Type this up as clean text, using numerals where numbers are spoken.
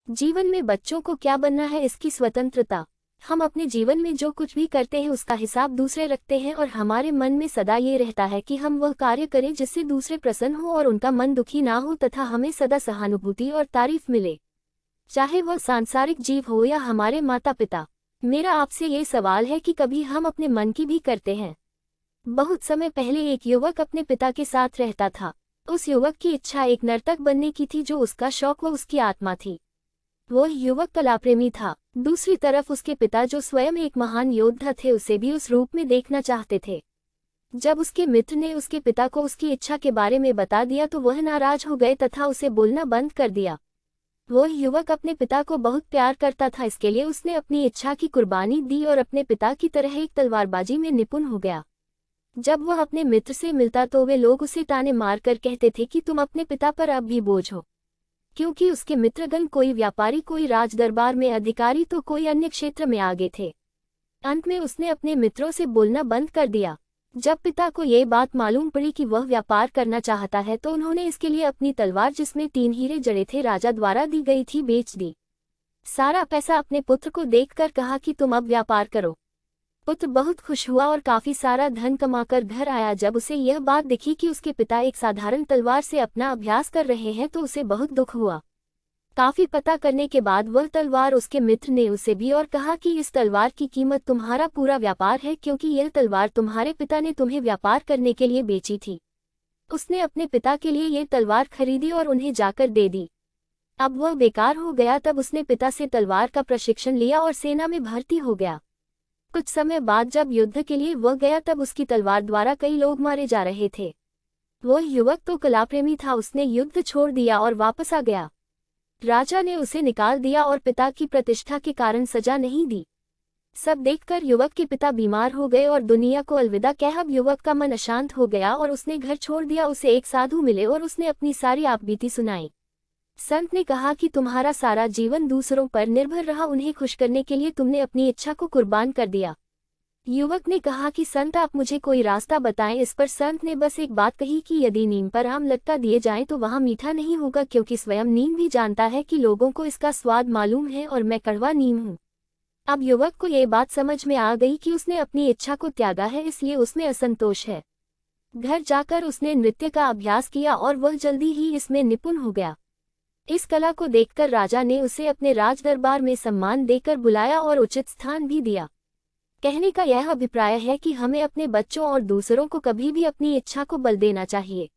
जीवन में बच्चों को क्या बनना है इसकी स्वतंत्रता। हम अपने जीवन में जो कुछ भी करते हैं उसका हिसाब दूसरे रखते हैं और हमारे मन में सदा ये रहता है कि हम वह कार्य करें जिससे दूसरे प्रसन्न हो और उनका मन दुखी ना हो तथा हमें सदा सहानुभूति और तारीफ मिले, चाहे वह सांसारिक जीव हो या हमारे माता पिता। मेरा आपसे ये सवाल है कि कभी हम अपने मन की भी करते हैं। बहुत समय पहले एक युवक अपने पिता के साथ रहता था। उस युवक की इच्छा एक नर्तक बनने की थी, जो उसका शौक व उसकी आत्मा थी। वह युवक कलाप्रेमी था। दूसरी तरफ उसके पिता, जो स्वयं एक महान योद्धा थे, उसे भी उस रूप में देखना चाहते थे। जब उसके मित्र ने उसके पिता को उसकी इच्छा के बारे में बता दिया तो वह नाराज हो गए तथा उसे बोलना बंद कर दिया। वह युवक अपने पिता को बहुत प्यार करता था, इसके लिए उसने अपनी इच्छा की कुर्बानी दी और अपने पिता की तरह एक तलवारबाजी में निपुण हो गया। जब वह अपने मित्र से मिलता तो वे लोग उसे ताने मार कर कहते थे कि तुम अपने पिता पर अब भी बोझ हो, क्योंकि उसके मित्रगण कोई व्यापारी, कोई राजदरबार में अधिकारी तो कोई अन्य क्षेत्र में आगे थे। अंत में उसने अपने मित्रों से बोलना बंद कर दिया। जब पिता को ये बात मालूम पड़ी कि वह व्यापार करना चाहता है तो उन्होंने इसके लिए अपनी तलवार, जिसमें 3 हीरे जड़े थे, राजा द्वारा दी गई थी, बेच दी। सारा पैसा अपने पुत्र को देकर कहा कि तुम अब व्यापार करो। पुत्र बहुत खुश हुआ और काफी सारा धन कमाकर घर आया। जब उसे यह बात दिखी कि उसके पिता एक साधारण तलवार से अपना अभ्यास कर रहे हैं तो उसे बहुत दुख हुआ। काफी पता करने के बाद वह तलवार उसके मित्र ने उसे दी और कहा कि इस तलवार की कीमत तुम्हारा पूरा व्यापार है, क्योंकि यह तलवार तुम्हारे पिता ने तुम्हें व्यापार करने के लिए बेची थी। उसने अपने पिता के लिए यह तलवार खरीदी और उन्हें जाकर दे दी। अब वह बेकार हो गया। तब उसने पिता से तलवार का प्रशिक्षण लिया और सेना में भर्ती हो गया। कुछ समय बाद जब युद्ध के लिए वह गया तब उसकी तलवार द्वारा कई लोग मारे जा रहे थे। वह युवक तो कलाप्रेमी था, उसने युद्ध छोड़ दिया और वापस आ गया। राजा ने उसे निकाल दिया और पिता की प्रतिष्ठा के कारण सजा नहीं दी। सब देखकर युवक के पिता बीमार हो गए और दुनिया को अलविदा कह अब युवक का मन अशांत हो गया और उसने घर छोड़ दिया। उसे एक साधु मिले और उसने अपनी सारी आपबीती सुनाई। संत ने कहा कि तुम्हारा सारा जीवन दूसरों पर निर्भर रहा, उन्हें खुश करने के लिए तुमने अपनी इच्छा को कुर्बान कर दिया। युवक ने कहा कि संत, आप मुझे कोई रास्ता बताएं। इस पर संत ने बस एक बात कही कि यदि नीम पर आम लत्ता दिए जाएं तो वहाँ मीठा नहीं होगा, क्योंकि स्वयं नीम भी जानता है कि लोगों को इसका स्वाद मालूम है और मैं कड़वा नीम हूँ। अब युवक को ये बात समझ में आ गई कि उसने अपनी इच्छा को त्यागा है, इसलिए उसमें असंतोष है। घर जाकर उसने नृत्य का अभ्यास किया और वह जल्दी ही इसमें निपुण हो गया। इस कला को देखकर राजा ने उसे अपने राजदरबार में सम्मान देकर बुलाया और उचित स्थान भी दिया। कहने का यह अभिप्राय है कि हमें अपने बच्चों और दूसरों को कभी भी अपनी इच्छा को बल देना चाहिए।